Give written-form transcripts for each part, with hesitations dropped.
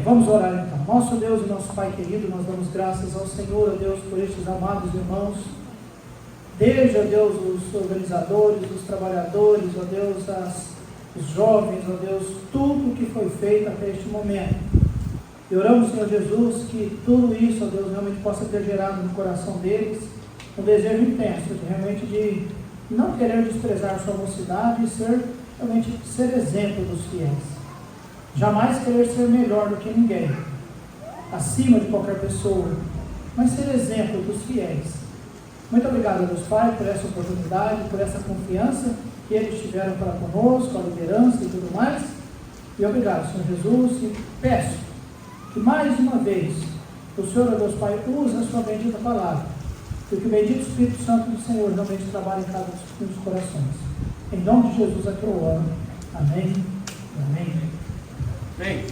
Vamos orar então. Nosso Deus e nosso Pai querido, nós damos graças ao Senhor, ó Deus, por estes amados irmãos, desde, ó Deus, os organizadores, os trabalhadores, ó Deus, os jovens, ó Deus, tudo que foi feito até este momento. E oramos, Senhor Jesus, que tudo isso, ó Deus, realmente possa ter gerado no coração deles um desejo intenso, realmente de não querer desprezar sua mocidade e realmente ser exemplo dos fiéis. Jamais querer ser melhor do que ninguém, acima de qualquer pessoa, mas ser exemplo dos fiéis. Muito obrigado, Deus Pai, por essa oportunidade, por essa confiança que eles tiveram para conosco, a liderança e tudo mais. E obrigado, Senhor Jesus, e peço que mais uma vez o Senhor, Deus Pai, use a sua bendita palavra, e que o bendito Espírito Santo do Senhor realmente trabalhe em cada um dos corações. Em nome de Jesus aqui eu oro. Amém. Amém. Bem,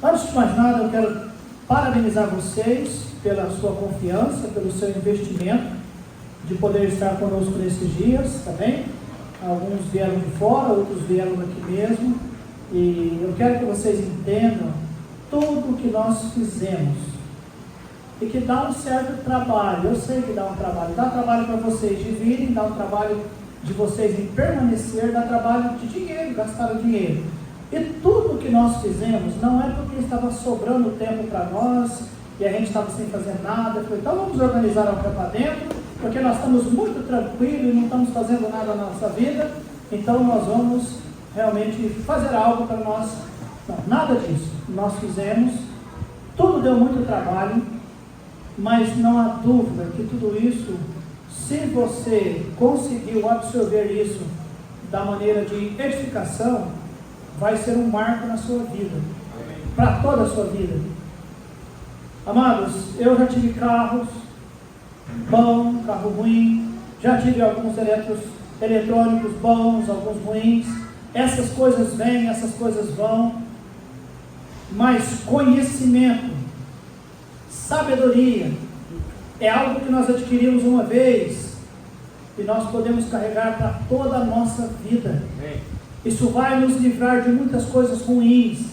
antes de mais nada, eu quero parabenizar vocês pela sua confiança, pelo seu investimento de poder estar conosco nesses dias, tá bem? Alguns vieram de fora, outros vieram aqui mesmo, e eu quero que vocês entendam tudo o que nós fizemos e que dá um certo trabalho. Eu sei que dá um trabalho, dá trabalho para vocês de virem, dá um trabalho de vocês em permanecer, dá trabalho de dinheiro, gastar o dinheiro. E tudo que nós fizemos não é porque estava sobrando tempo para nós e a gente estava sem fazer nada. Então vamos organizar um acampamento, porque nós estamos muito tranquilos e não estamos fazendo nada na nossa vida, então nós vamos realmente fazer algo para nós. Não, nada disso. Nós fizemos, tudo deu muito trabalho, mas não há dúvida que tudo isso, se você conseguiu absorver isso da maneira de edificação, vai ser um marco na sua vida, para toda a sua vida. Amados, eu já tive carros bom, carro ruim, já tive alguns eletrônicos bons, alguns ruins. Essas coisas vêm, essas coisas vão, mas conhecimento, sabedoria, é algo que nós adquirimos uma vez e nós podemos carregar para toda a nossa vida. Isso vai nos livrar de muitas coisas ruins.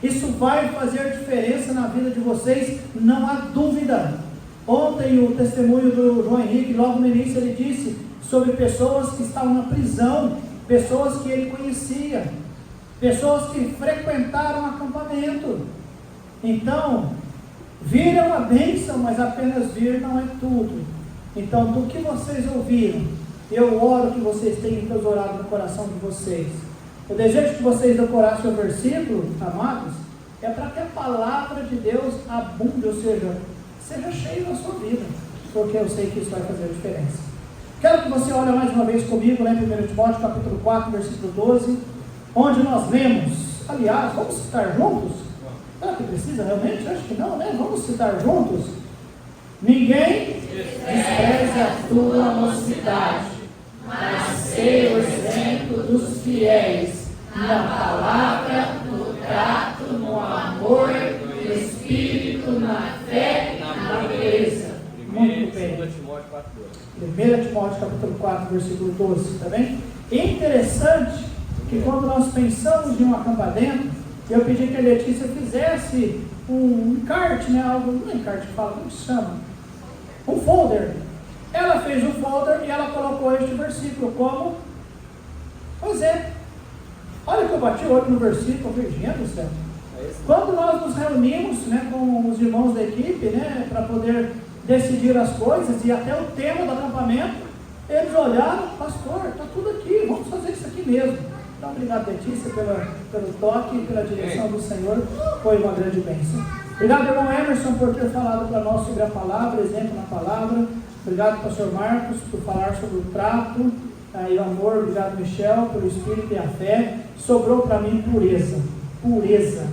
Isso vai fazer diferença na vida de vocês, não há dúvida. Ontem o testemunho do João Henrique, logo no início, ele disse sobre pessoas que estavam na prisão, pessoas que ele conhecia, pessoas que frequentaram o acampamento. Então, vir é uma bênção, mas apenas vir não é tudo. Então, do que vocês ouviram, eu oro que vocês tenham tesourado no coração de vocês. O desejo que vocês decorassem o versículo, amados, é para que a palavra de Deus abunde, ou seja cheio na sua vida, porque eu sei que isso vai fazer a diferença. Quero que você olhe mais uma vez comigo, lá em 1 Timóteo capítulo 4, versículo 12, onde nós lemos, aliás, vamos citar juntos? Será que precisa realmente? Acho que não, né? Vamos citar juntos? Ninguém despreze a tua mocidade, mas seja o exemplo dos fiéis, na palavra, no trato, no amor, no espírito, na fé e na pureza. Muito bem. 1 Timóteo capítulo 4, versículo 12, tá bem? É interessante que quando nós pensamos em um acampamento, eu pedi que a Letícia fizesse um encarte, né? Algo, não é encarte que fala, como se chama? Um folder. Ela fez um folder e ela colocou este versículo como exemplo. Olha que eu bati o olho no versículo, Virgínia do céu. Quando nós nos reunimos, né, com os irmãos da equipe, né, para poder decidir as coisas e até o tema do acampamento, eles olharam, pastor, está tudo aqui, vamos fazer isso aqui mesmo. Então, obrigado, Letícia, pelo toque e pela direção do Senhor, foi uma grande bênção. Obrigado, irmão Emerson, por ter falado para nós sobre a palavra, exemplo na palavra. Obrigado, pastor Marcos, por falar sobre o trato e o amor. Obrigado, Michel, pelo espírito e a fé. Sobrou para mim pureza. Pureza.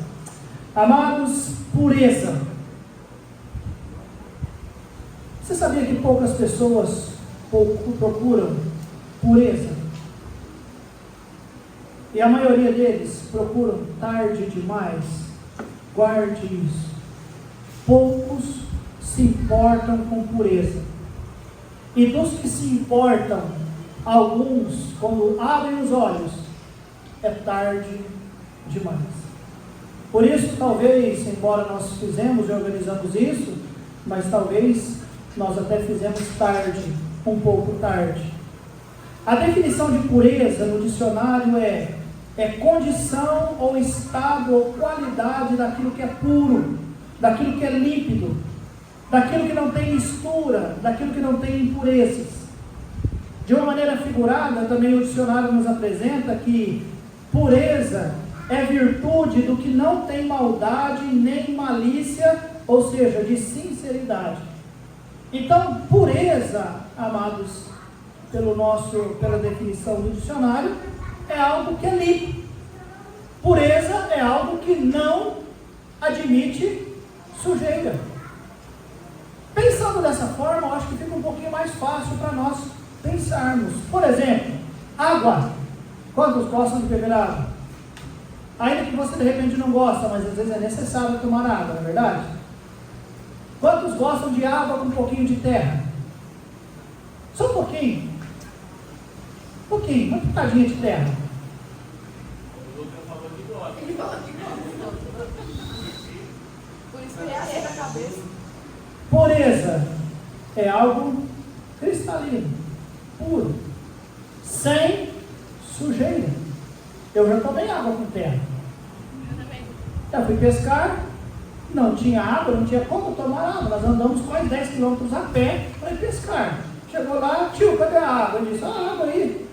Amados, pureza. Você sabia que poucas pessoas procuram pureza? E a maioria deles procuram tarde demais. Guarde isso. Poucos se importam com pureza. E dos que se importam, alguns, quando abrem os olhos, é tarde demais. Por isso, talvez, embora nós fizemos e organizamos isso, mas talvez nós até fizemos tarde, um pouco tarde. A definição de pureza no dicionário é condição ou estado ou qualidade daquilo que é puro, daquilo que é límpido, daquilo que não tem mistura, daquilo que não tem impurezas. De uma maneira figurada, também o dicionário nos apresenta que pureza é virtude do que não tem maldade nem malícia, ou seja, de sinceridade. Então, pureza, amados, pela definição do dicionário, é algo que é limpo. Pureza é algo que não admite sujeira. Pensando dessa forma, eu acho que fica um pouquinho mais fácil para nós pensarmos. Por exemplo, água. Quantos gostam de beber água? Ainda que você de repente não gosta, mas às vezes é necessário tomar água, não é verdade? Quantos gostam de água com um pouquinho de terra? Só um pouquinho. Um pouquinho, uma pitadinha de terra. Ele fala que gosta. Por isso que ele arrega a cabeça. Pureza é algo cristalino, puro, sem sujeira. Eu já tomei água com terra. Eu fui pescar, não tinha água, não tinha como tomar água. Nós andamos quase 10 quilômetros a pé para ir pescar. Chegou lá, tio, cadê a água? Ele disse, a água aí.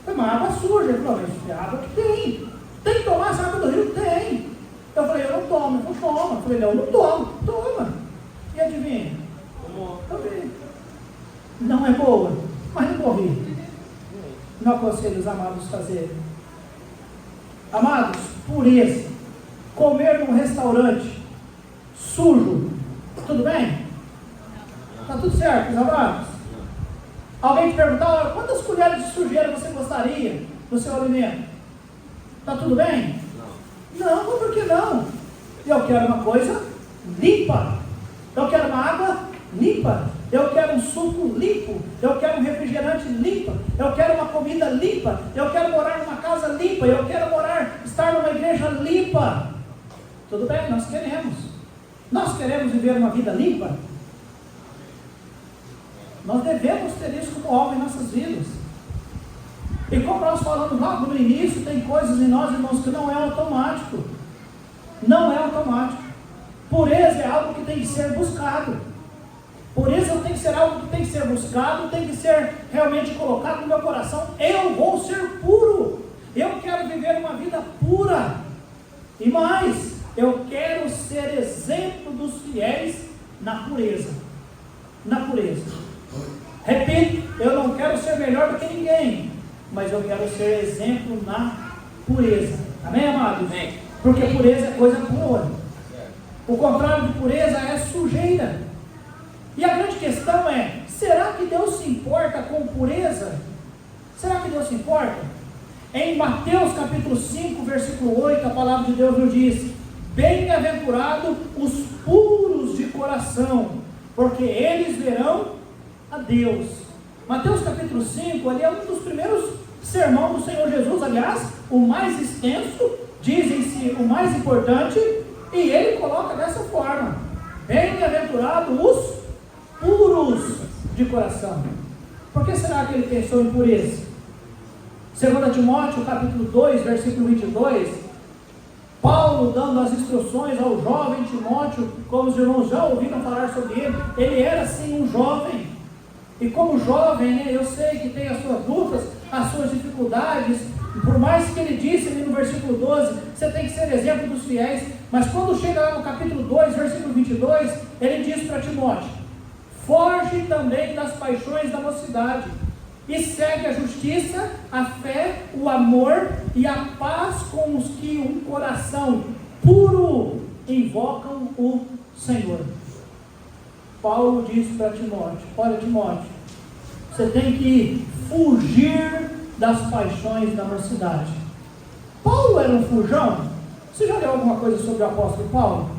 Foi uma água suja. Ele falou, mas é água que tem. Tem que tomar essa água do rio? Tem. Eu falei, eu não tomo. Ele falou, toma. Eu falei, não, eu não tomo. Toma. E adivinha? Tomei. Não é boa, mas não morri. Não aconselho os amados fazerem. Amados, pureza. Comer num restaurante sujo, tudo bem? Está tudo certo, meus amados? Alguém te perguntar, quantas colheres de sujeira você gostaria no seu alimento? Está tudo bem? Não, por que não? Eu quero uma coisa limpa. Eu quero uma água limpa. Eu quero um suco limpo. Eu quero um refrigerante limpo. Eu quero uma comida limpa. Eu quero morar numa casa limpa. Eu quero estar numa igreja limpa. Tudo bem, nós queremos. Nós queremos viver uma vida limpa. Nós devemos ter isso como alvo em nossas vidas. E como nós falamos logo no início, tem coisas em nós, irmãos, que não é automático. Não é automático. Pureza é algo que tem que ser buscado. Pureza tem que ser algo que tem que ser buscado, tem que ser realmente colocado no meu coração. Eu vou ser puro. Eu quero viver uma vida pura. E mais, eu quero ser exemplo dos fiéis na pureza. Na pureza. Repito, eu não quero ser melhor do que ninguém, mas eu quero ser exemplo na pureza. Amém, amados? Amém. Porque pureza é coisa boa. O contrário de pureza é sujeira. E a grande questão é, será que Deus se importa com pureza? Será que Deus se importa? Em Mateus capítulo 5, versículo 8, a palavra de Deus nos diz: bem-aventurados os puros de coração, porque eles verão a Deus. Mateus capítulo 5, ali é um dos primeiros sermões do Senhor Jesus, aliás, o mais extenso, dizem-se o mais importante, e ele coloca dessa forma: bem-aventurados os puros de coração. Por que será que ele pensou em pureza? 2 Timóteo capítulo 2, versículo 22, Paulo dando as instruções ao jovem Timóteo, como os irmãos já ouviram falar sobre ele era sim um jovem, e como jovem, eu sei que tem as suas lutas, as suas dificuldades, por mais que ele disse ali no versículo 12, você tem que ser exemplo dos fiéis, mas quando chega lá no capítulo 2, versículo 22, ele diz para Timóteo: foge também das paixões da mocidade, e segue a justiça, a fé, o amor e a paz com os que um coração puro invocam o Senhor. Paulo disse para Timóteo: olha, Timóteo, você tem que fugir das paixões da mocidade. Paulo era um fujão? Você já leu alguma coisa sobre o apóstolo Paulo?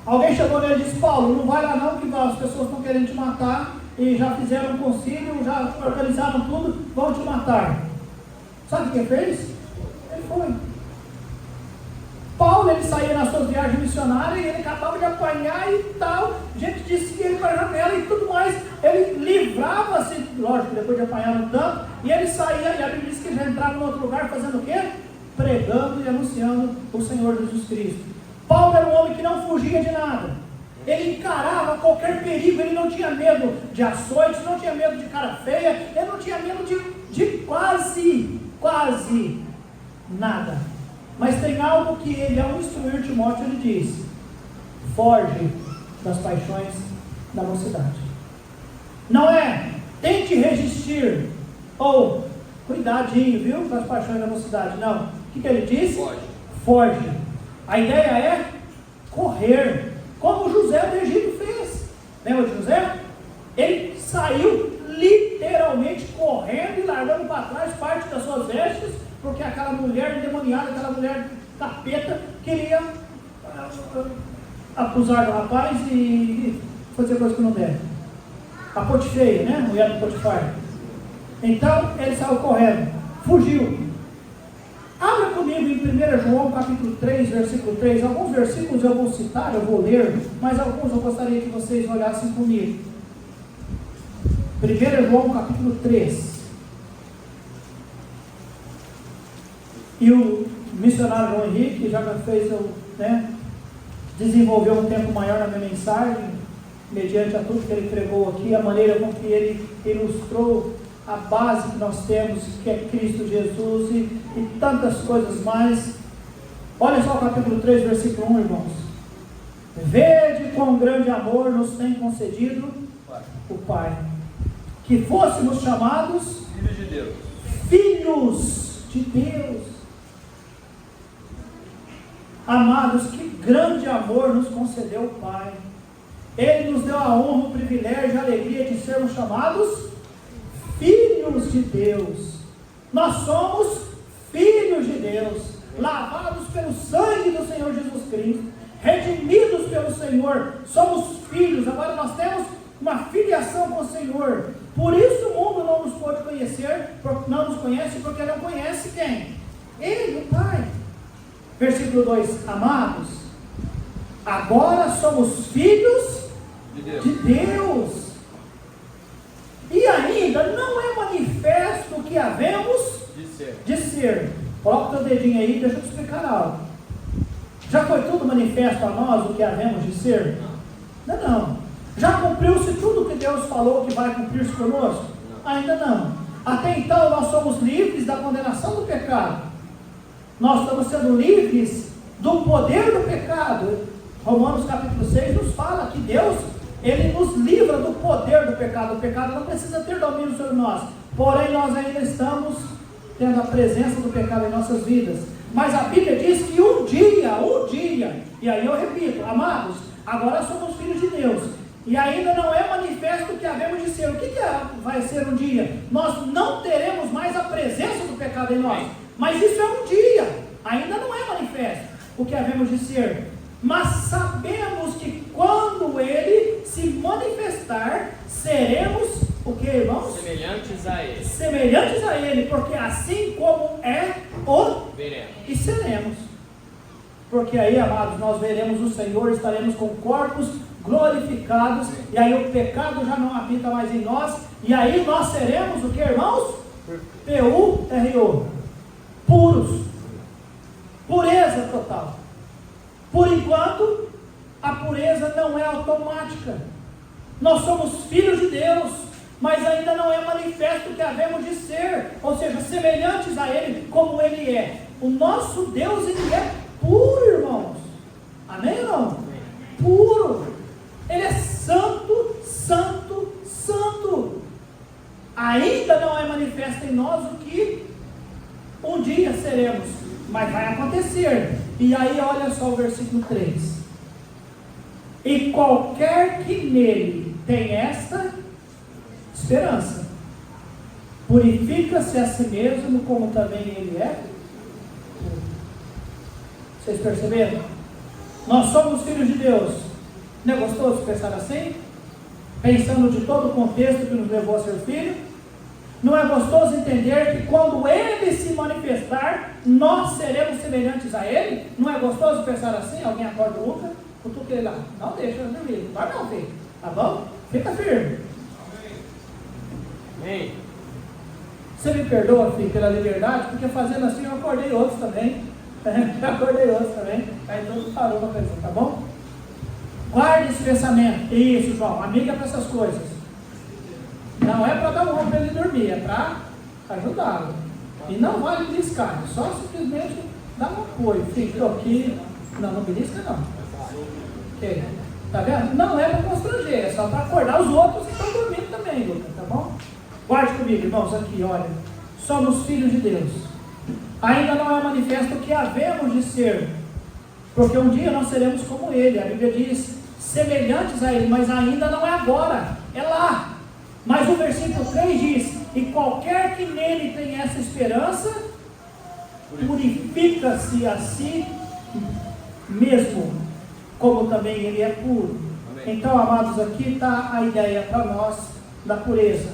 Alguém chegou nele e disse: Paulo, não vai lá não, que as pessoas estão querendo te matar, e já fizeram um concílio, já organizaram tudo, vão te matar. Sabe o que ele fez? Ele foi. Paulo, ele saía nas suas viagens missionárias e ele acabava de apanhar e tal, gente dizia ele para a janela e tudo mais, ele livrava-se, lógico, depois de apanhar um tanto, e ele saía, e a Bíblia diz que ele já entrava em outro lugar fazendo o quê? Pregando e anunciando o Senhor Jesus Cristo. Paulo era um homem que não fugia de nada, ele encarava qualquer perigo, ele não tinha medo de açoites, não tinha medo de cara feia, ele não tinha medo de quase nada. Mas tem algo que ele, ao instruir Timóteo, ele diz: foge das paixões da mocidade. Não é tente resistir, ou cuidadinho, viu, com as paixões da mocidade. Não. O que ele diz? Foge. A ideia é correr, como José do Egito fez. Lembra de José? Ele saiu literalmente correndo e largando para trás parte das suas vestes, porque aquela mulher endemoniada, aquela mulher capeta, queria acusar do rapaz e fazer coisa que não deve. A Potifeia, né? Mulher do Potifar. Então, ele saiu correndo, fugiu. Abra comigo em 1 João capítulo 3, versículo 3. Alguns versículos eu vou citar, eu vou ler, mas alguns eu gostaria que vocês olhassem comigo. 1 João capítulo 3. E o missionário João Henrique já fez, desenvolveu um tempo maior na minha mensagem, mediante a tudo que ele pregou aqui, a maneira com que ele ilustrou a base que nós temos, que é Cristo Jesus e tantas coisas mais. Olha só o capítulo 3, versículo 1, irmãos. Vede quão grande amor nos tem concedido o Pai, que fôssemos chamados filhos de Deus. Filhos de Deus. Amados, que grande amor nos concedeu o Pai. Ele nos deu a honra, o privilégio, a alegria de sermos chamados filhos de Deus. Nós somos filhos de Deus, lavados pelo sangue do Senhor Jesus Cristo, redimidos pelo Senhor, somos filhos. Agora nós temos uma filiação com o Senhor. Por isso o mundo não nos pode conhecer, não nos conhece, porque não conhece quem? Ele, o Pai. Versículo 2: amados, agora somos filhos de Deus. E ainda não é manifesto o que havemos de ser. Coloca o teu dedinho aí, deixa eu te explicar algo. Já foi tudo manifesto a nós o que havemos de ser? Não. Já cumpriu-se tudo que Deus falou que vai cumprir-se conosco? Ainda não. Até então nós somos livres da condenação do pecado. Nós estamos sendo livres do poder do pecado. Romanos capítulo 6 nos fala que Deus, Ele nos livra do poder do pecado. O pecado não precisa ter domínio sobre nós. Porém, nós ainda estamos tendo a presença do pecado em nossas vidas. Mas a Bíblia diz que um dia, e aí eu repito, amados, agora somos filhos de Deus. E ainda não é manifesto o que havemos de ser. O que vai ser um dia? Nós não teremos mais a presença do pecado em nós. Mas isso é um dia. Ainda não é manifesto o que havemos de ser. Mas sabemos que quando Ele se manifestar, seremos o que, irmãos? Semelhantes a Ele. Semelhantes a Ele, porque assim como é, o veremos e seremos. Porque aí, amados, nós veremos o Senhor, estaremos com corpos glorificados, e aí o pecado já não habita mais em nós, e aí nós seremos o que, irmãos? P-U-R-O, puros, pureza total. Por enquanto, a pureza não é automática. Nós somos filhos de Deus, mas ainda não é manifesto o que havemos de ser, ou seja, semelhantes a Ele, como Ele é. O nosso Deus, Ele é puro, irmãos. Amém ou não? Puro. Ele é santo, santo, santo. Ainda não é manifesto em nós o que um dia seremos, mas vai acontecer. E aí olha só o versículo 3. E qualquer que nele tem esta esperança, purifica-se a si mesmo, como também ele é. Vocês perceberam? Nós somos filhos de Deus. Não é gostoso pensar assim? Pensando de todo o contexto que nos levou a ser filho. Não é gostoso entender que quando Ele se manifestar, nós seremos semelhantes a Ele? Não é gostoso pensar assim? Alguém acorda o Lucas, cutuca ele lá. Não deixa eu dormir. Vai não, filho. Tá bom? Fica firme. Amém. Você me perdoa, filho, pela liberdade? Porque fazendo assim eu acordei outros também. Eu acordei outros também. Aí todo parou para pensar, tá bom? Guarde esse pensamento. Isso, João. Amiga para essas coisas. Não é para dar um ronco para ele dormir, é para ajudá-lo. E não vale beliscar, só simplesmente dá um apoio. Fica aqui. Não belisca não. Okay. Tá vendo? Não é para constranger, é só para acordar os outros que estão dormindo também, Lucas, tá bom? Guarde comigo, irmãos, aqui, olha. Somos filhos de Deus. Ainda não é manifesto o que havemos de ser, porque um dia nós seremos como Ele. A Bíblia diz, semelhantes a Ele, mas ainda não é agora, é lá. Mas o versículo 3 diz, e qualquer que nele tem essa esperança, purifica-se a si mesmo, como também ele é puro. Amém. Então, amados, aqui está a ideia para nós da pureza.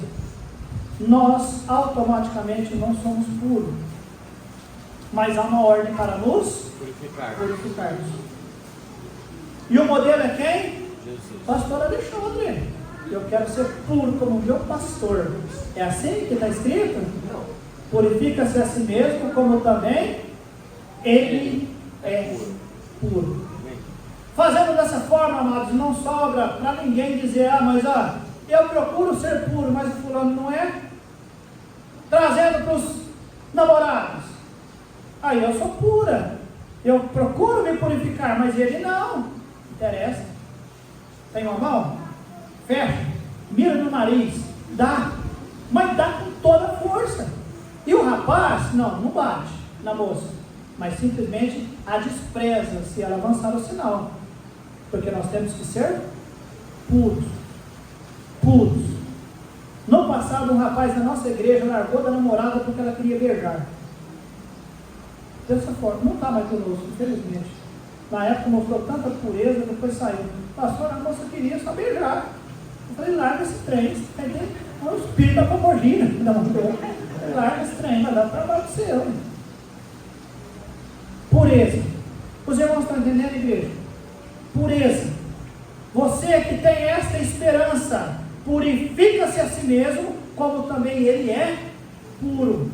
Nós automaticamente não somos puros, mas há uma ordem para nos purificarmos. E o modelo é quem? Jesus. Pastor Alexandre. Eu quero ser puro como o meu pastor. É assim que está escrito? Não. Purifica-se a si mesmo, como também ele é puro. Fazendo dessa forma, amados, não sobra para ninguém dizer, mas eu procuro ser puro, mas o fulano não é. Trazendo para os namorados, aí eu sou pura, eu procuro me purificar, mas ele não. Interessa. Tem uma mão? Fecha, mira no nariz, dá, mas dá com toda a força. E o rapaz, não bate na moça, mas simplesmente a despreza se ela avançar o sinal, porque nós temos que ser puros. No passado, um rapaz da nossa igreja largou da namorada porque ela queria beijar. Dessa forma, não está mais conosco, infelizmente. Na época mostrou tanta pureza, depois saiu. Pastor, a moça queria só beijar. Eu falei, larga esse trem, o espírito da pomorgina. Não, larga esse trem, vai dar trabalho para você. Pureza. Os irmãos estão entendendo, igreja? Pureza. Você que tem esta esperança, purifica-se a si mesmo, como também ele é puro.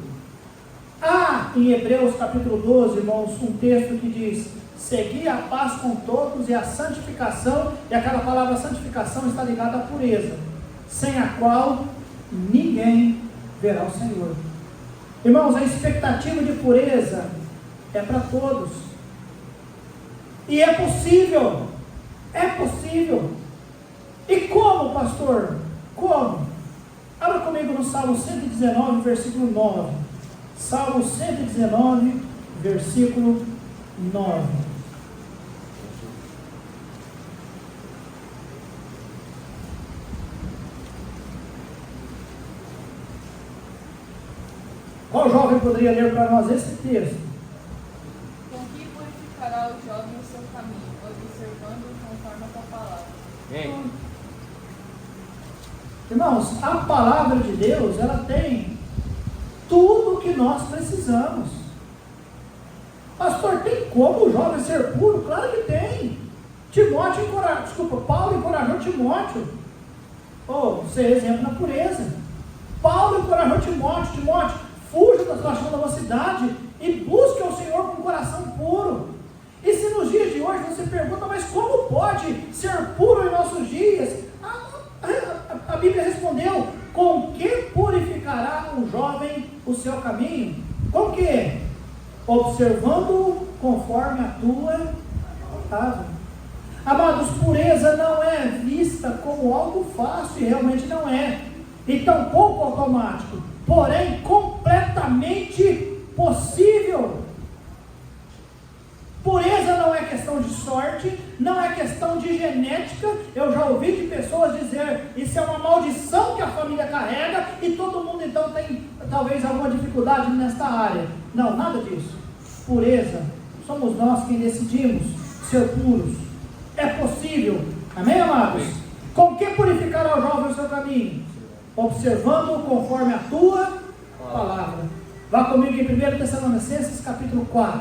Há em Hebreus capítulo 12, irmãos, um texto que diz, segui a paz com todos e a santificação, e aquela palavra santificação está ligada à pureza, sem a qual ninguém verá o Senhor. Irmãos, a expectativa de pureza é para todos, e é possível. E como, pastor? Como? Abra comigo no Salmo 119, versículo 9. Salmo 119, versículo 9. Qual jovem poderia ler para nós esse texto? Com que purificará o jovem o seu caminho, observando conforme a tua palavra? Irmãos, a palavra de Deus, ela tem tudo o que nós precisamos. Pastor, tem como o jovem ser puro? Claro que tem. Paulo encorajou Timóteo. Você é exemplo na pureza. Paulo encorajou Timóteo, fuja da paixão da mocidade e busque ao Senhor com um coração puro. E se nos dias de hoje você pergunta, mas como pode ser puro em nossos dias? A Bíblia respondeu, com que purificará um jovem o seu caminho? Com que? Observando conforme a tua vontade. Amados, pureza não é vista como algo fácil, e realmente não é, e tampouco automático, porém completamente possível. Pureza não é questão de sorte, não é questão de genética. Eu já ouvi de pessoas dizer, isso é uma maldição que a família carrega, e todo mundo então tem talvez alguma dificuldade nesta área. Não, nada disso. Pureza, somos nós quem decidimos ser puros. É possível, amém, amados? Com que purificará o jovem o seu caminho? observando conforme a tua palavra. Vá comigo em 1 Tessalonicenses capítulo 4.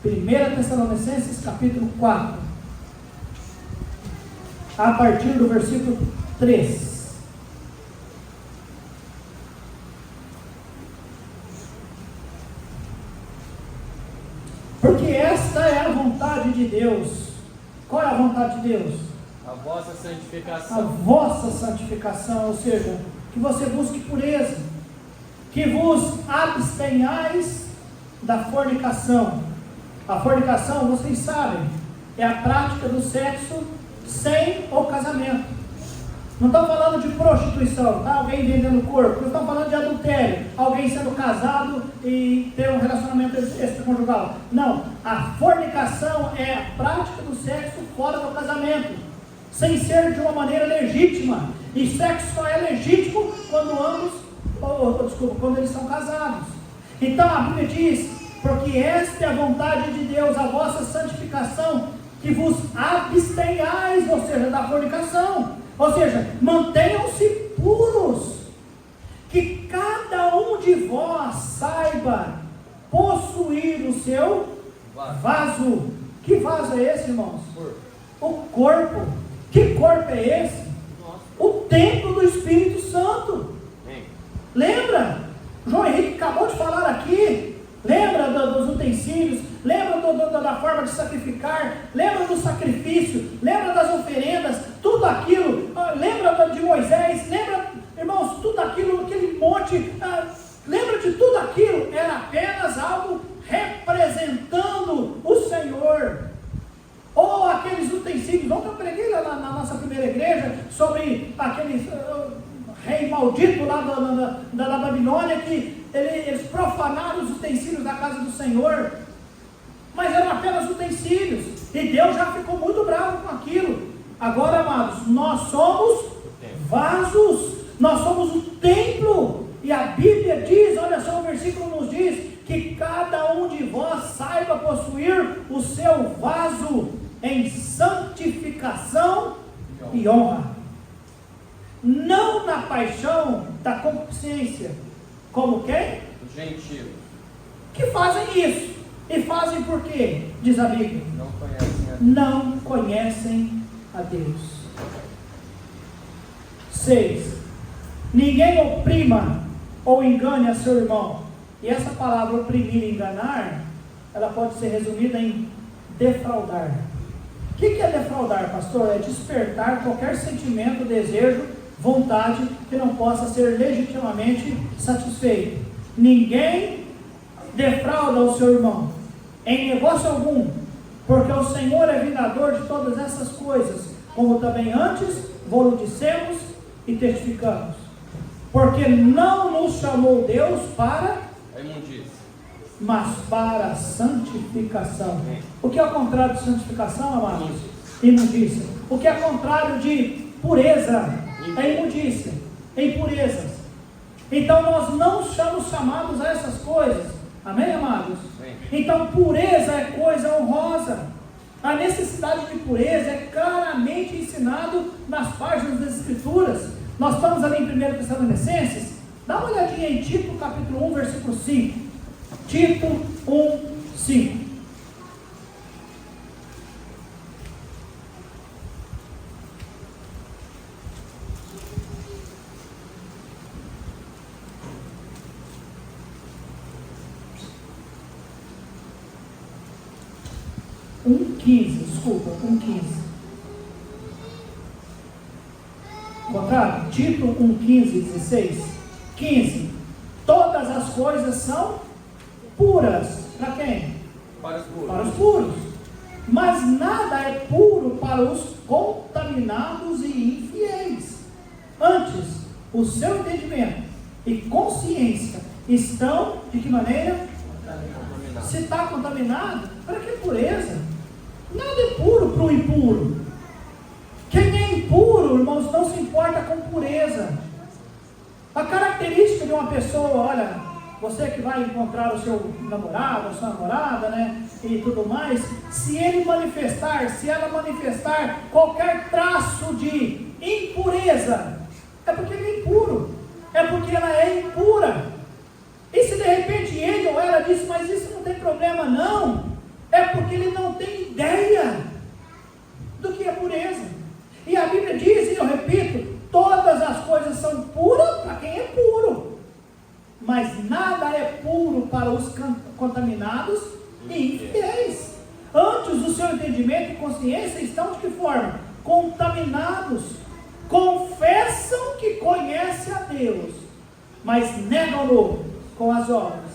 1 Tessalonicenses capítulo 4. A partir do versículo 3. Porque esta é a vontade de Deus. Qual é a vontade de Deus? A vossa santificação. A vossa santificação, ou seja, que você busque pureza, que vos abstenhais da fornicação. A fornicação, vocês sabem, é a prática do sexo sem o casamento. Não estão falando de prostituição, tá? Alguém vendendo o corpo. Não estão falando de adultério, alguém sendo casado e ter um relacionamento extraconjugal. Não, a fornicação é a prática do sexo fora do casamento, sem ser de uma maneira legítima. E sexo só é legítimo quando quando eles são casados. Então a Bíblia diz: porque esta é a vontade de Deus, a vossa santificação, que vos abstenhais, ou seja, da fornicação. Ou seja, mantenham-se puros, que cada um de vós saiba possuir o seu vaso. Que vaso é esse, irmãos? O corpo. Que corpo é esse? O templo do Espírito Santo. Lembra? João Henrique acabou de falar aqui. Lembra dos utensílios? Lembra da forma de sacrificar? Lembra do sacrifício? Lembra das oferendas? Tudo aquilo. Lembra de Moisés? Lembra, irmãos, tudo aquilo, aquele monte. Lembra de tudo aquilo? Era apenas algo representando o Senhor. Ou aqueles utensílios. Ontem eu preguei lá na nossa primeira igreja sobre aqueles rei maldito lá da Babilônia, que eles profanaram os utensílios da casa do Senhor, mas eram apenas utensílios, e Deus já ficou muito bravo com aquilo. Agora, amados, nós somos vasos, nós somos o templo, e a Bíblia diz, olha só, o versículo nos diz, que cada um de vós saiba possuir o seu vaso em santificação e honra, não na paixão da concupiscência, como quem? Os gentios. Que fazem isso. E fazem por quê? Diz a Bíblia. Não conhecem a Deus. 6. Ninguém oprima ou engane a seu irmão. E essa palavra oprimir e enganar, ela pode ser resumida em defraudar. O que é defraudar, pastor? É despertar qualquer sentimento, desejo, vontade que não possa ser legitimamente satisfeito. Ninguém defrauda o seu irmão em negócio algum, porque o Senhor é vingador de todas essas coisas, como também antes vos dissemos e testificamos. Porque não nos chamou Deus para a imundícia, mas para a santificação. O que é o contrário de santificação, amados? Imundícia. O que é contrário de pureza? É imundícia, é impurezas. Então nós não somos chamados a essas coisas. Amém, amados? Amém. Então pureza é coisa honrosa. A necessidade de pureza é claramente ensinado nas páginas das Escrituras. Nós estamos ali em 1 Tessalonicenses. Dá uma olhadinha em Tito capítulo 1, versículo 5. Tito 1, 5. Desculpa, 1,15. Contrário, Tito 1,15, 16. 15. Todas as coisas são puras. Para quem? Para os puros. Para os puros. Mas nada é puro para os contaminados e infiéis. Antes, o seu entendimento e consciência estão de que maneira? Se está contaminado, para que pureza? Nada é puro para o impuro. Quem é impuro, irmãos, não se importa com pureza. A característica de uma pessoa, olha, você que vai encontrar o seu namorado, a sua namorada, né, e tudo mais, se ela manifestar qualquer traço de impureza, é porque ele é impuro, é porque ela é impura. E se de repente ele ou ela disse, mas isso não tem problema não, é porque ele não tem ideia do que é pureza. E a Bíblia diz, e eu repito, todas as coisas são puras para quem é puro, mas nada é puro para os contaminados e infiéis. Antes do seu entendimento e consciência estão de que forma? Contaminados. Confessam que conhecem a Deus, mas negam-no com as obras,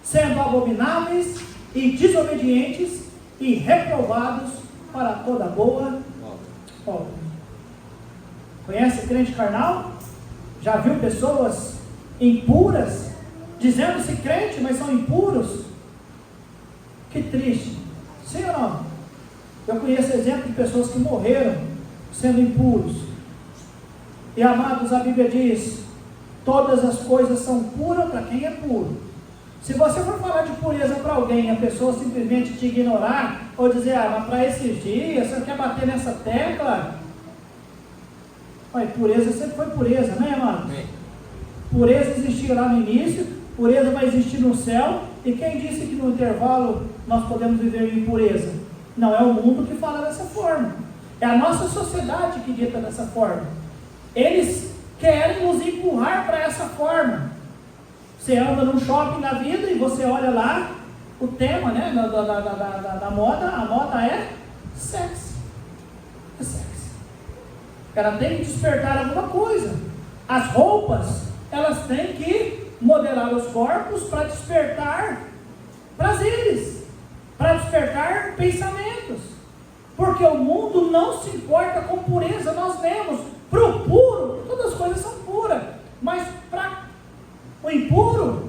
sendo abomináveis e desobedientes e reprovados para toda boa obra. Conhece crente carnal? Já viu pessoas impuras, dizendo-se crente, mas são impuros? Que triste, sim ou não? Eu conheço exemplo de pessoas que morreram sendo impuros. E amados, a Bíblia diz, todas as coisas são puras para quem é puro. Se você for falar de pureza para alguém, a pessoa simplesmente te ignorar, ou dizer, mas para esses dias, você quer bater nessa tecla? Olha, pureza sempre foi pureza, né, amado? Pureza existia lá no início, pureza vai existir no céu, e quem disse que no intervalo nós podemos viver em pureza? Não é o mundo que fala dessa forma, é a nossa sociedade que dita dessa forma. Eles querem nos empurrar para essa forma. Você anda num shopping da vida e você olha lá, o tema, né, da moda, a moda é sexo. É sexo. Ela tem que despertar alguma coisa. As roupas, elas têm que modelar os corpos para despertar prazeres, para despertar pensamentos. Porque o mundo não se importa com pureza. Nós vemos, para o puro, todas as coisas são puras, mas para o impuro,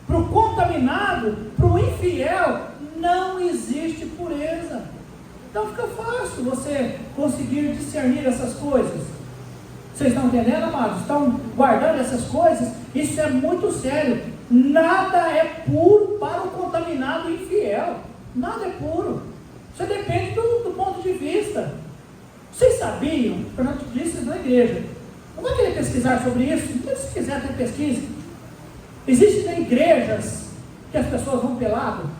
para o contaminado, para o infiel, não existe pureza. Então fica fácil você conseguir discernir essas coisas. Vocês estão entendendo, amados? Estão guardando essas coisas? Isso é muito sério. Nada é puro para o contaminado infiel. Nada é puro. Isso depende do ponto de vista. Vocês sabiam? O Fernando disse na igreja. Eu vou querer pesquisar sobre isso. Então, se quiser, até pesquise. Existem igrejas que as pessoas vão pelado.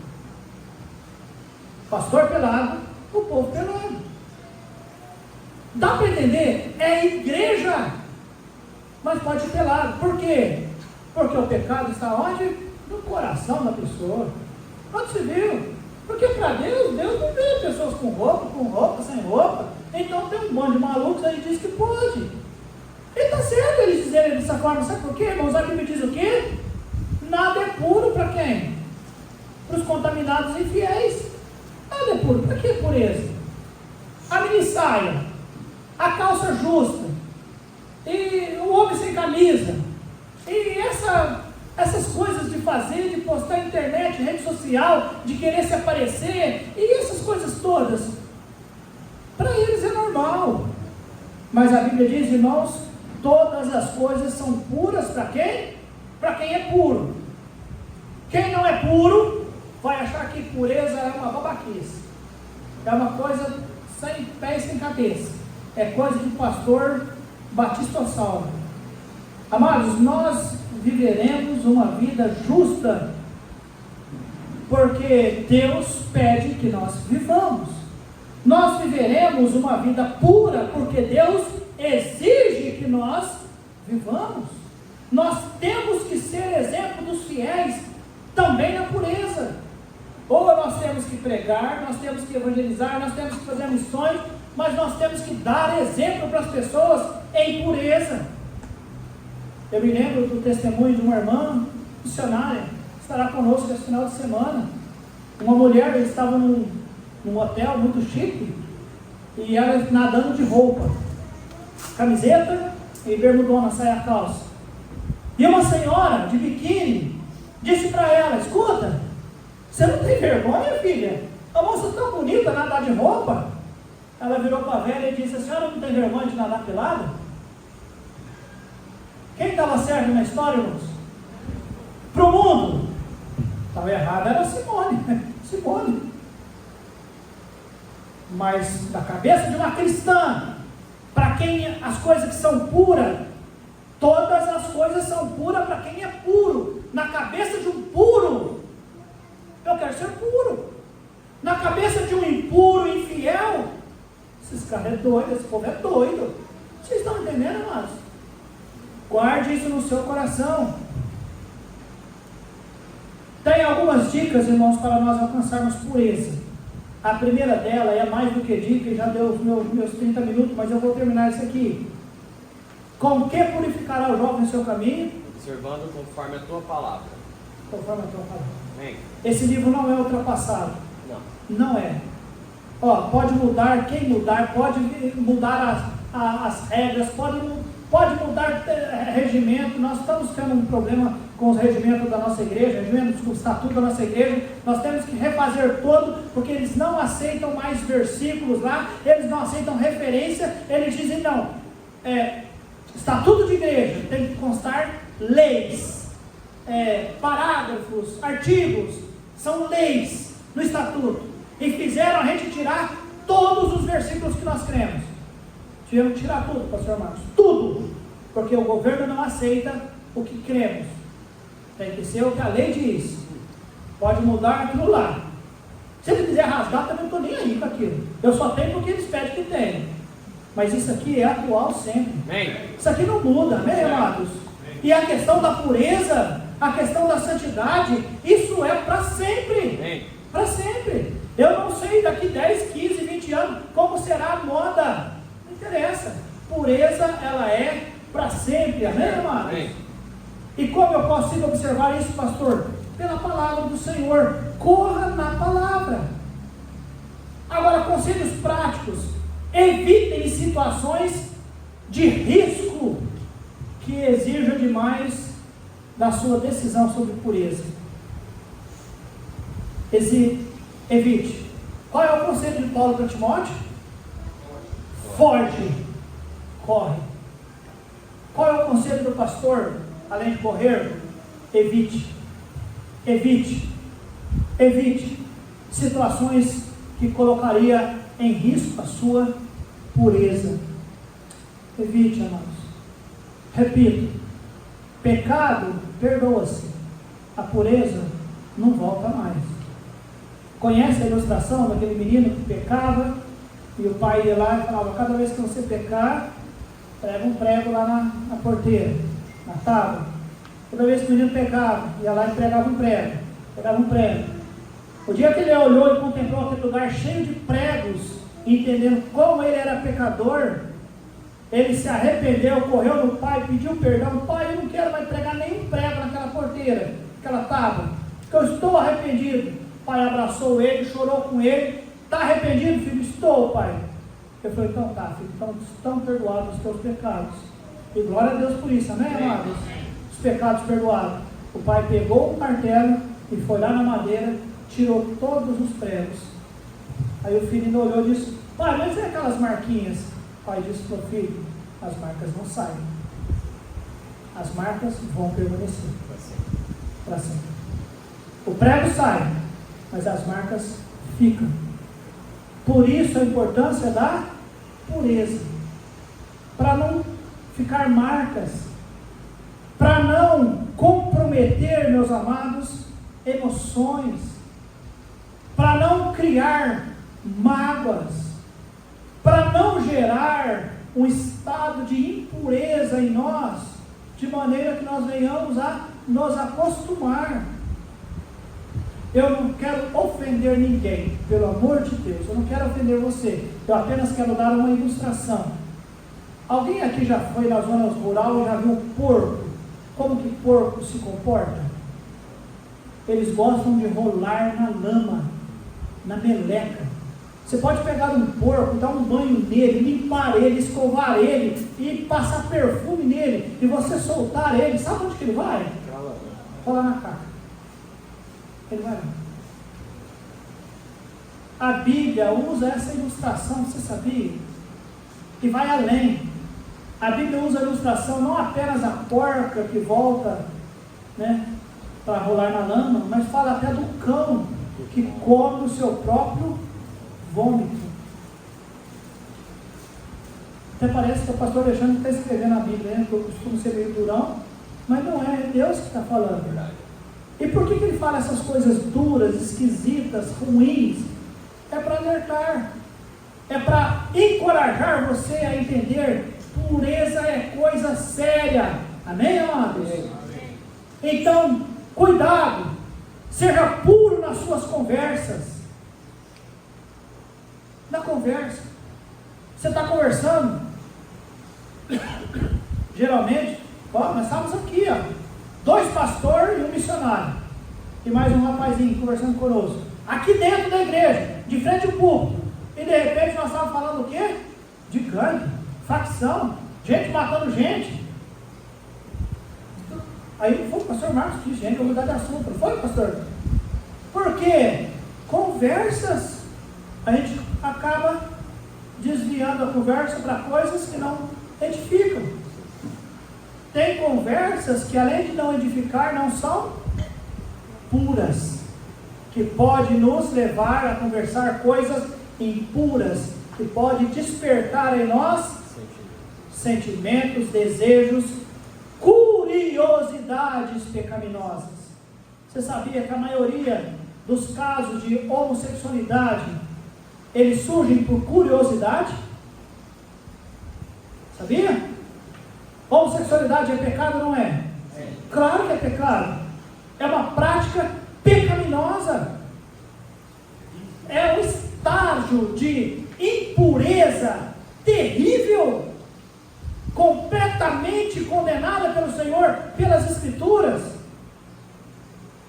Pastor pelado, o povo pelado. Dá para entender? É igreja, mas pode ir pelado. Por quê? Porque o pecado está onde? No coração da pessoa. Onde se viu? Porque para Deus não vê pessoas com roupa, sem roupa. Então tem um bando de malucos aí que diz que pode. E está certo eles dizerem dessa forma. Sabe por quê, irmãos? A Bíblia diz o quê? Nada é puro para quem? Para os contaminados e infiéis. Nada é puro. Para que pureza? A minissaia, a calça justa, e o homem sem camisa, e essas coisas de fazer, de postar na internet, rede social, de querer se aparecer, e essas coisas todas, para eles é normal. Mas a Bíblia diz, irmãos, todas as coisas são puras para quem? Para quem é puro. Quem não é puro, vai achar que pureza é uma babaquice. É uma coisa sem pé e sem cabeça. É coisa do pastor Batista Salva. Amados, nós viveremos uma vida justa, porque Deus pede que nós vivamos. Nós viveremos uma vida pura, porque Deus exige que nós vivamos. Nós temos que ser exemplo dos fiéis também na pureza. Ou nós temos que pregar, nós temos que evangelizar, nós temos que fazer missões, mas nós temos que dar exemplo para as pessoas em pureza. Eu me lembro do testemunho de uma irmã missionária, que estará conosco esse final de semana. Uma mulher estava num hotel muito chique, e ela nadando de roupa, camiseta e bermudona, saia calça. E uma senhora de biquíni disse para ela: escuta, você não tem vergonha, filha? A moça tão bonita, nadar de roupa. Ela virou para a velha e disse: a senhora não tem vergonha de nadar pelada? Quem estava certo na história, irmãos? Para o mundo, estava errado, era Simone. Mas da cabeça de uma cristã, para quem as coisas que são puras, Todas as coisas são puras para quem é puro. Na cabeça de um puro, eu quero ser puro. Na cabeça de um impuro, infiel, esses caras é doido, esse povo é doido. Vocês estão entendendo, amados? Guarde isso no seu coração. Tem algumas dicas, irmãos, para nós alcançarmos pureza. A primeira dela é mais do que dica, já deu os meus 30 minutos, mas eu vou terminar isso aqui. Com que purificará o jovem o seu caminho? Observando conforme a tua palavra. Conforme a tua palavra. Amém. Esse livro não é ultrapassado. Não. Não é. Pode mudar, quem mudar, pode mudar as regras, pode mudar regimento. Nós estamos tendo um problema com os regimentos da nossa igreja, o estatuto da nossa igreja. Nós temos que refazer todo, porque eles não aceitam mais versículos lá, eles não aceitam referência, eles dizem não. Estatuto de igreja tem que constar leis, parágrafos, artigos, são leis no estatuto, e fizeram a gente tirar todos os versículos que nós cremos. Tivemos que tirar tudo, pastor Marcos, tudo, porque o governo não aceita o que cremos, tem que ser o que a lei diz. Pode mudar aquilo lá, se ele quiser rasgar, também não estou nem aí com aquilo, eu só tenho porque eles pedem que tenha, mas isso aqui é atual sempre. Amém. Isso aqui não muda, amém, amados? E a questão da pureza, a questão da santidade, isso é para sempre. Para sempre. Eu não sei daqui 10, 15, 20 anos como será a moda. Não interessa. Pureza, ela é para sempre, amém, amados? Amém. E como eu consigo observar isso, pastor? Pela palavra do Senhor. Corra na palavra. Agora, conselhos práticos. Evitem situações de risco que exijam demais da sua decisão sobre pureza. Evite. Qual é o conselho de Paulo para Timóteo? Foge. Corre. Qual é o conselho do pastor? Além de correr, evite situações que colocaria em risco a sua pureza. Evite, amados. Repito, pecado perdoa-se, a pureza não volta mais. Conhece a ilustração daquele menino que pecava e o pai ia lá e falava: cada vez que você pecar, prega um prego lá na porteira, na tábua. Toda vez que o menino pecava, ia lá e pregava um prego. O dia que ele olhou e contemplou aquele lugar cheio de pregos, entendendo como ele era pecador, ele se arrependeu, correu no pai, pediu perdão: pai, eu não quero mais pregar nenhum prego naquela porteira, naquela tábua, porque eu estou arrependido. O pai abraçou ele, chorou com ele: está arrependido, filho? Estou, pai. Eu falei: então tá, filho, então estão perdoados os teus pecados. E glória a Deus por isso, amém, amados? Os pecados perdoados. O pai pegou o martelo e foi lá na madeira, tirou todos os pregos. Aí o filho ainda olhou e disse: pai, mas é aquelas marquinhas? O pai disse: meu filho, as marcas não saem, as marcas vão permanecer para sempre. O prego sai, mas as marcas ficam. Por isso a importância da pureza, para não ficar marcas, para não comprometer, meus amados, emoções, para não criar mágoas, para não gerar um estado de impureza em nós, de maneira que nós venhamos a nos acostumar. Eu não quero ofender ninguém, pelo amor de Deus, eu não quero ofender você, eu apenas quero dar uma ilustração. Alguém aqui já foi na zona rural e já viu porco? Como que porco se comporta? Eles gostam de rolar na lama, na meleca. Você pode pegar um porco, dar um banho nele, limpar ele, escovar ele e passar perfume nele, e você soltar ele, sabe onde que ele vai? Rolar na caca. Ele vai lá. A Bíblia usa essa ilustração, você sabia? E vai além. A Bíblia usa a ilustração não apenas a porca que volta, né, para rolar na lama, mas fala até do cão que come o seu próprio vômito. Até parece que o pastor Alexandre está escrevendo a Bíblia, né? Eu costumo ser meio durão, mas não é, é Deus que está falando. Verdade. E por que ele fala essas coisas duras, esquisitas, ruins? É para alertar, é para encorajar você a entender: pureza é coisa séria. Amém, amados? Amém. Então, cuidado, seja puro nas suas conversas. Na conversa, você está conversando, geralmente, ó, nós estamos aqui, ó, 2 pastores e um missionário, e mais um rapazinho conversando conosco, aqui dentro da igreja, de frente ao púlpito, e de repente nós estávamos falando o quê? De gangue, facção, gente matando gente. Aí foi o pastor Marcos que disse: gente, vou mudar de assunto. Não foi, pastor? Porque conversas, a gente acaba desviando a conversa para coisas que não edificam. Tem conversas que, além de não edificar, não são puras, que pode nos levar a conversar coisas impuras, que pode despertar em nós sentimentos, desejos, curiosidades pecaminosas. Você sabia que a maioria dos casos de homossexualidade, eles surgem por curiosidade? Sabia? Homossexualidade é pecado ou não é? Claro que é pecado. É uma prática pecaminosa. É um estágio de impureza terrível, completamente condenada pelo Senhor, pelas Escrituras.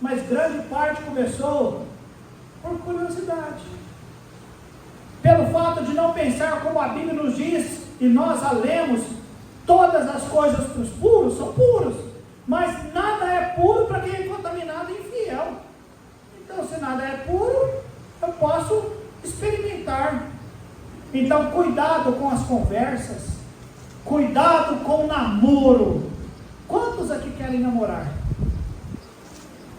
Mas grande parte começou por curiosidade, pelo fato de não pensar como a Bíblia nos diz, e nós a lemos: todas as coisas para os puros são puros, mas nada é puro para quem é contaminado e infiel. Então, se nada é puro, eu posso experimentar. Então, cuidado com as conversas, cuidado com o namoro. Quantos aqui querem namorar?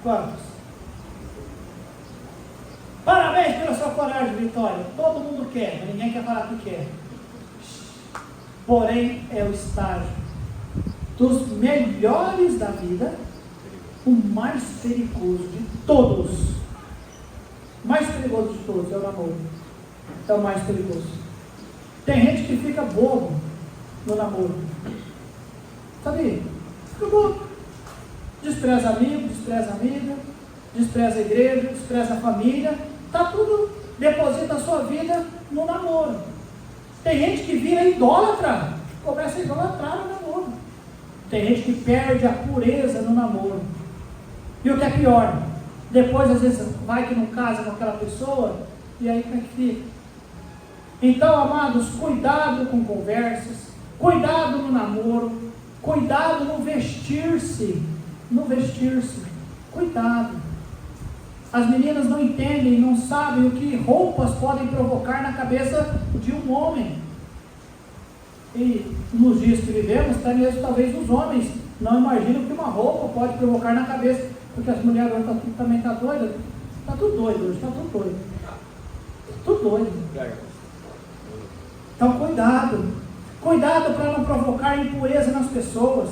Quantos? Parabéns pela sua coragem, Vitória. Todo mundo quer, mas ninguém quer falar que quer. Porém, é o estágio dos melhores da vida, o mais perigoso de todos. O mais perigoso de todos é o namoro. É o mais perigoso. Tem gente que fica bobo no namoro. Sabia? Fica bobo. Despreza amigo, despreza amiga, despreza a igreja, despreza a família. Está tudo, deposita a sua vida no namoro. Tem gente que vira idólatra, começa a idolatrar no namoro. Tem gente que perde a pureza no namoro. E o que é pior? Depois, às vezes, vai que não casa com aquela pessoa, e aí como é que fica? Então, amados, cuidado com conversas, cuidado no namoro, cuidado no vestir-se, cuidado. As meninas não entendem, não sabem o que roupas podem provocar na cabeça de um homem. E nos dias que vivemos, até mesmo talvez os homens não imaginam que uma roupa pode provocar na cabeça, porque as mulheres agora também estão doidas. Está tudo doido hoje, está tudo doido. Tudo doido. Então cuidado para não provocar impureza nas pessoas.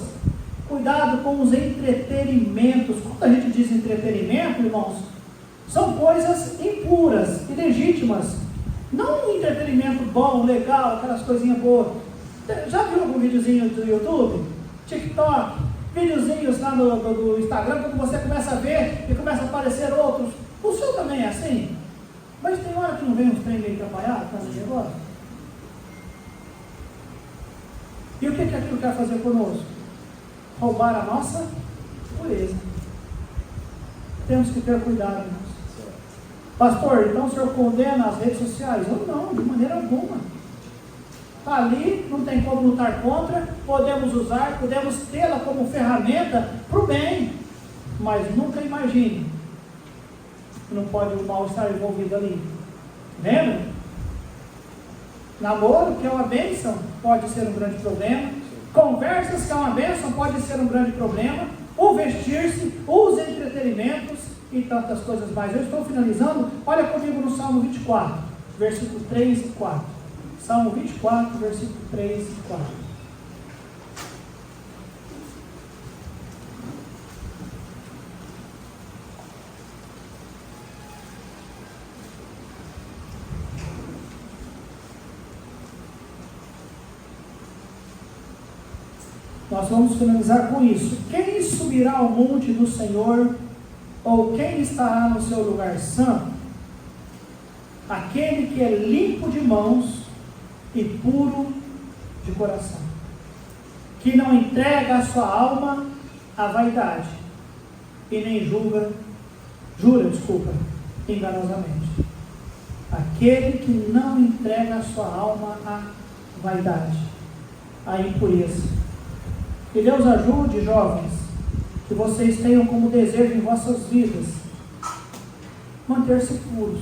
Cuidado com os entretenimentos. Quando a gente diz entretenimento, irmãos, são coisas impuras, ilegítimas. Não um entretenimento bom, legal, aquelas coisinhas boas. Já viu algum videozinho do YouTube? TikTok? Videozinhos lá no Instagram, quando você começa a ver e começa a aparecer outros. O seu também é assim? Mas tem hora que não vem uns trem meio atrapalhados nesse negócio? E o que aquilo quer fazer conosco? Roubar a nossa pureza. Temos que ter cuidado, irmãos. Pastor, então o senhor condena as redes sociais? Eu não, de maneira alguma. Está ali, não tem como lutar contra, podemos usar, podemos tê-la como ferramenta para o bem, mas nunca imagine que não pode o mal estar envolvido ali. Lembra? Namoro, que é uma bênção, pode ser um grande problema. Conversas, que é uma bênção, pode ser um grande problema. O vestir-se, os entretenimentos e tantas coisas mais. Eu estou finalizando. Olha comigo no Salmo 24, versículo 3 e 4. Salmo 24, versículo 3 e 4. Nós vamos finalizar com isso. Quem subirá ao monte do Senhor, ou quem estará no seu lugar santo? Aquele que é limpo de mãos e puro de coração, que não entrega a sua alma à vaidade, e nem jura enganosamente. Aquele que não entrega a sua alma à vaidade, à impureza. Que Deus ajude, jovens, que vocês tenham como desejo em vossas vidas manter-se puros,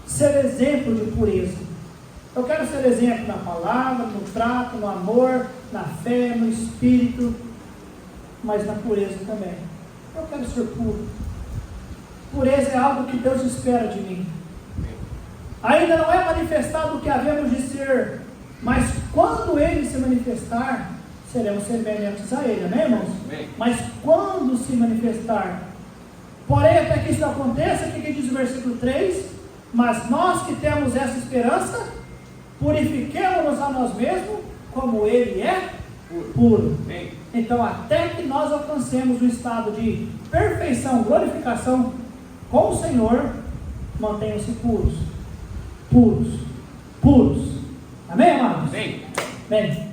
ser exemplo de pureza. Eu quero ser exemplo na palavra, no trato, no amor, na fé, no espírito, mas na pureza também. Eu quero ser puro. Pureza é algo que Deus espera de mim. Ainda não é manifestado o que havemos de ser, mas quando Ele se manifestar, seremos semelhantes a Ele, amém, irmãos? Amém. Mas quando se manifestar, porém, até que isso aconteça, o que diz o versículo 3? Mas nós que temos essa esperança, purifiquemo-nos a nós mesmos, como Ele é puro. Amém. Então, até que nós alcancemos o estado de perfeição, glorificação com o Senhor, mantenham-se puros. Puros. Puros. Amém, amados? Amém. Bem.